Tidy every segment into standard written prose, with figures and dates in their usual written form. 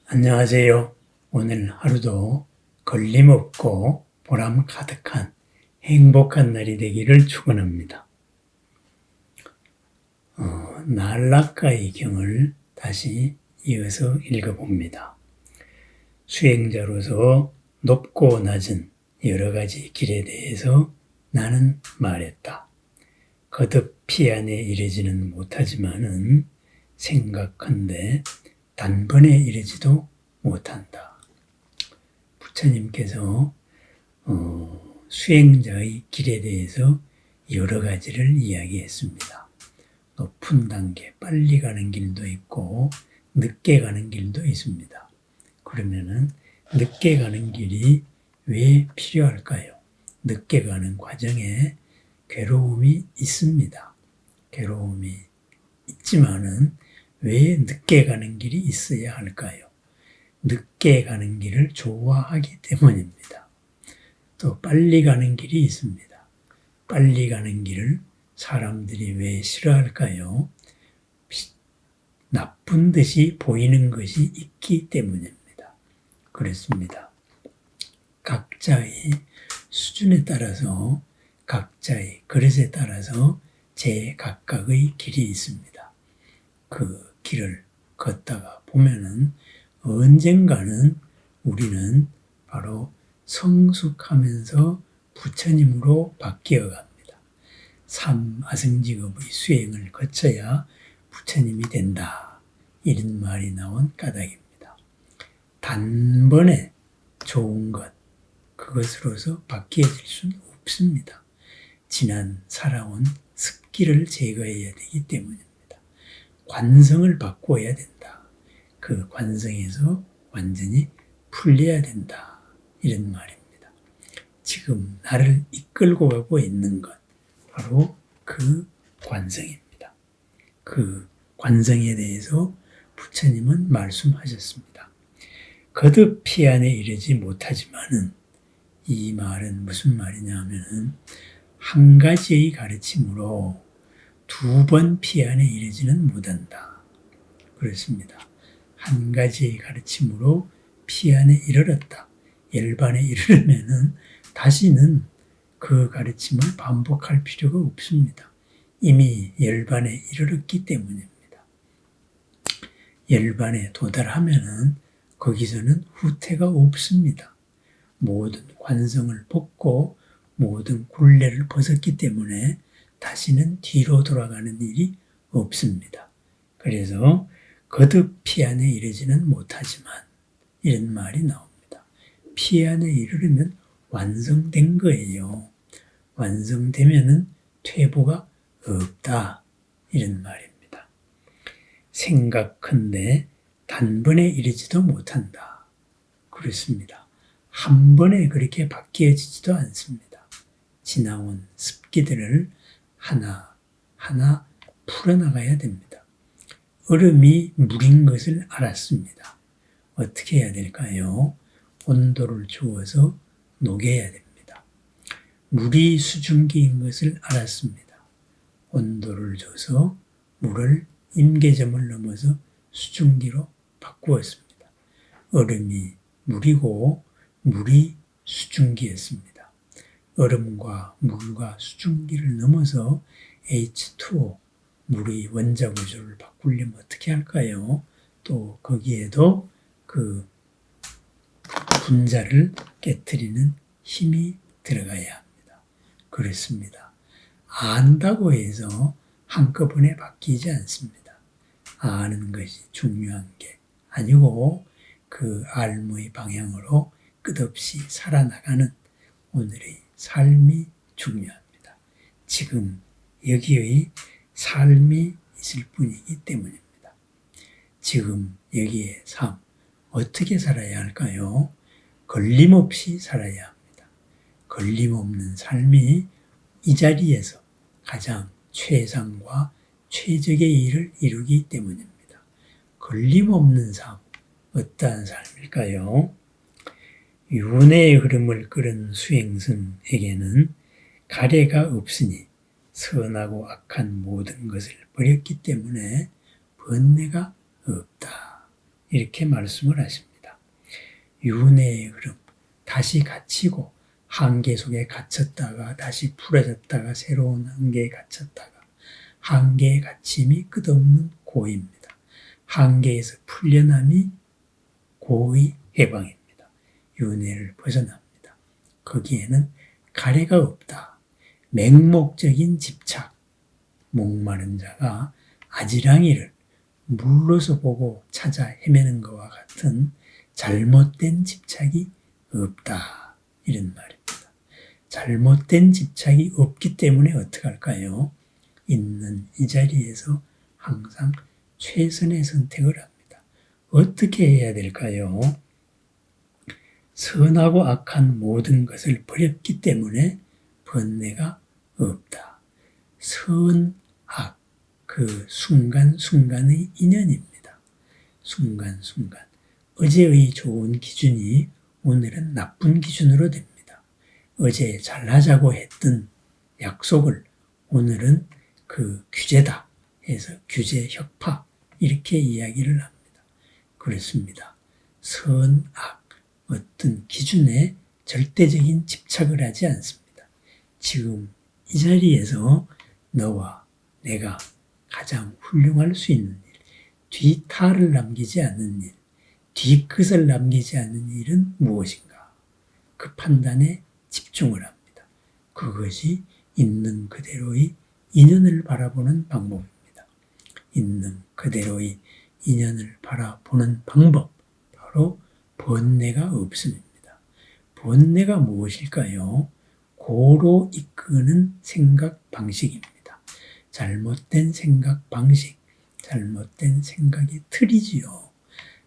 안녕하세요. 오늘 하루도 걸림없고 보람 가득한 행복한 날이 되기를 축원합니다. 날라가의 경을 다시 이어서 읽어봅니다. 수행자로서 높고 낮은 여러 가지 길에 대해서 나는 말했다. 거듭 피안에 이르지는 못하지만은 생각한데 단번에 이르지도 못한다. 부처님께서 수행자의 길에 대해서 여러 가지를 이야기했습니다. 높은 단계, 빨리 가는 길도 있고 늦게 가는 길도 있습니다. 그러면은 늦게 가는 길이 왜 필요할까요? 늦게 가는 과정에 괴로움이 있습니다. 괴로움이 있지만은 왜 늦게 가는 길이 있어야 할까요? 늦게 가는 길을 좋아하기 때문입니다. 또 빨리 가는 길이 있습니다. 빨리 가는 길을 사람들이 왜 싫어할까요? 나쁜 듯이 보이는 것이 있기 때문입니다. 그렇습니다. 각자의 수준에 따라서 각자의 그릇에 따라서 제각각의 길이 있습니다. 그 길을 걷다가 보면은 언젠가는 우리는 바로 성숙하면서 부처님으로 바뀌어 갑니다. 삼아승직업의 수행을 거쳐야 부처님이 된다. 이런 말이 나온 까닭입니다. 단번에 좋은 것, 그것으로서 바뀌어질 수는 없습니다. 지난 살아온 습기를 제거해야 되기 때문입니다. 관성을 바꾸어야 된다. 그 관성에서 완전히 풀려야 된다. 이런 말입니다. 지금 나를 이끌고 가고 있는 것, 바로 그 관성입니다. 그 관성에 대해서 부처님은 말씀하셨습니다. 거듭 피안에 이르지 못하지만은 이 말은 무슨 말이냐 하면은 한 가지의 가르침으로 두 번 피안에 이르지는 못한다. 그렇습니다. 한 가지의 가르침으로 피안에 이르렀다. 열반에 이르려면은 다시는 그 가르침을 반복할 필요가 없습니다. 이미 열반에 이르렀기 때문입니다. 열반에 도달하면은 거기서는 후퇴가 없습니다. 모든 관성을 벗고 모든 굴레를 벗었기 때문에 다시는 뒤로 돌아가는 일이 없습니다. 그래서 거듭 피안에 이르지는 못하지만 이런 말이 나옵니다. 피안에 이르려면 완성된 거예요. 완성되면은 퇴보가 없다. 이런 말입니다. 생각한데 단번에 이르지도 못한다. 그렇습니다. 한 번에 그렇게 바뀌어지지도 않습니다. 지나온 습기들을 하나하나 풀어나가야 됩니다. 얼음이 물인 것을 알았습니다. 어떻게 해야 될까요? 온도를 주어서 녹여야 됩니다. 물이 수증기인 것을 알았습니다. 온도를 줘서 물을 임계점을 넘어서 수증기로 바꾸었습니다. 얼음이 물이고 물이 수증기였습니다. 얼음과 물과 수증기를 넘어서 H2O, 물의 원자 구조를 바꾸려면 어떻게 할까요? 또 거기에도 그 분자를 깨트리는 힘이 들어가야 합니다. 그렇습니다. 안다고 해서 한꺼번에 바뀌지 않습니다. 아는 것이 중요한 게 아니고 그 알무의 방향으로 끝없이 살아나가는 오늘의 삶이 중요합니다. 지금 여기의 삶이 있을 뿐이기 때문입니다. 지금 여기의 삶, 어떻게 살아야 할까요? 걸림없이 살아야 합니다. 걸림없는 삶이 이 자리에서 가장 최상과 최적의 일을 이루기 때문입니다. 걸림없는 삶, 어떠한 삶일까요? 윤회의 흐름을 끌은 수행승에게는 가래가 없으니 선하고 악한 모든 것을 버렸기 때문에 번뇌가 없다. 이렇게 말씀을 하십니다. 윤회의 흐름, 다시 갇히고 한계 속에 갇혔다가 다시 풀어졌다가 새로운 한계에 갇혔다가 한계의 갇힘이 끝없는 고입니다. 한계에서 풀려남이 고의 해방입니다. 윤회를 벗어납니다. 거기에는 가래가 없다. 맹목적인 집착, 목마른 자가 아지랑이를 물로서 보고 찾아 헤매는 것과 같은 잘못된 집착이 없다. 이런 말입니다. 잘못된 집착이 없기 때문에 어떻게 할까요? 있는 이 자리에서 항상 최선의 선택을 합니다. 어떻게 해야 될까요? 선하고 악한 모든 것을 버렸기 때문에 번뇌가 없다. 선, 악, 그 순간순간의 인연입니다. 순간순간. 어제의 좋은 기준이 오늘은 나쁜 기준으로 됩니다. 어제 잘하자고 했던 약속을 오늘은 그 규제다 해서 규제, 혁파 이렇게 이야기를 합니다. 그렇습니다. 선, 악, 어떤 기준에 절대적인 집착을 하지 않습니다. 지금 이 자리에서 너와 내가 가장 훌륭할 수 있는 일, 뒤탈을 남기지 않는 일, 뒤끝을 남기지 않는 일은 무엇인가? 그 판단에 집중을 합니다. 그것이 있는 그대로의 인연을 바라보는 방법입니다. 있는 그대로의 인연을 바라보는 방법, 바로 번뇌가 없음입니다. 번뇌가 무엇일까요? 고로 이끄는 생각 방식입니다. 잘못된 생각 방식, 잘못된 생각의 틀이지요.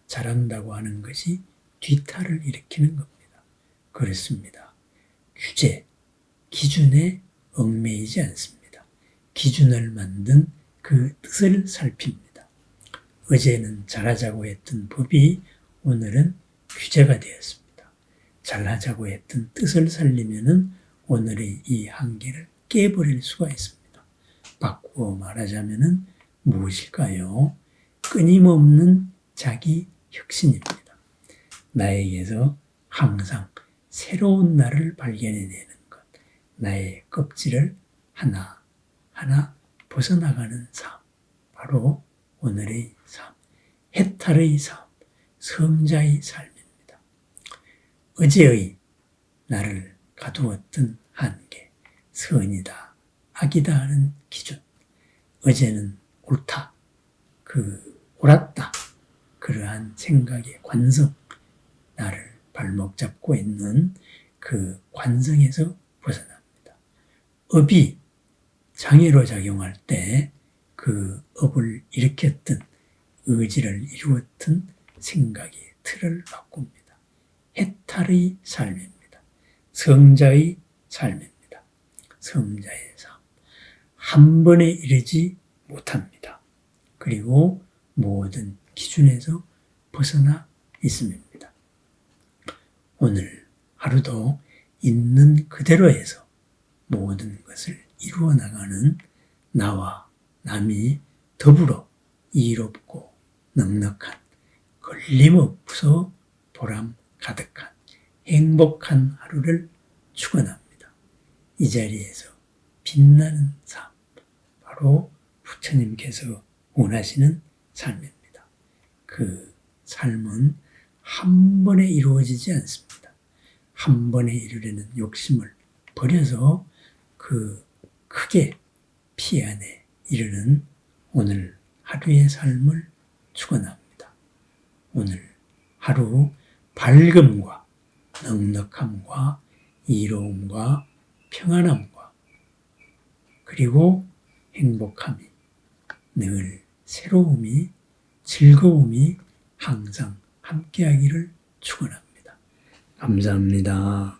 잘한다고 하는 것이 뒤탈을 일으키는 겁니다. 그렇습니다. 규제, 기준에 얽매이지 않습니다. 기준을 만든 그 뜻을 살핍니다. 어제는 잘하자고 했던 법이 오늘은 규제가 되었습니다. 잘하자고 했던 뜻을 살리면은 오늘의 이 한계를 깨버릴 수가 있습니다. 바꾸어 말하자면은 무엇일까요? 끊임없는 자기 혁신입니다. 나에게서 항상 새로운 나를 발견해내는 것, 나의 껍질을 하나하나 벗어나가는 삶, 바로 오늘의 삶, 해탈의 삶, 성자의 삶입니다. 어제의 나를 가두었던 한계, 선이다, 악이다 하는 기준, 어제는 옳다, 옳았다, 그러한 생각의 관성, 나를 발목 잡고 있는 그 관성에서 벗어납니다. 업이 장애로 작용할 때 그 업을 일으켰던 의지를 이루었던 생각의 틀을 바꿉니다. 해탈의 삶입니다. 성자의 삶입니다. 성자의 삶. 한 번에 이르지 못합니다. 그리고 모든 기준에서 벗어나 있음입니다. 오늘 하루도 있는 그대로에서 모든 것을 이루어 나가는 나와 남이 더불어 이롭고 넉넉한, 걸림없어 보람 가득한 행복한 하루를 축원합니다. 이 자리에서 빛나는 삶, 바로 부처님께서 원하시는 삶입니다. 그 삶은 한 번에 이루어지지 않습니다. 한 번에 이루려는 욕심을 버려서 그 크게 피 안에 이르는 오늘 하루의 삶을 축원합니다. 오늘 하루 밝음과 넉넉함과 이로움과 평안함과 그리고 행복함이 늘 새로움이 즐거움이 항상 함께하기를 축원합니다. 감사합니다.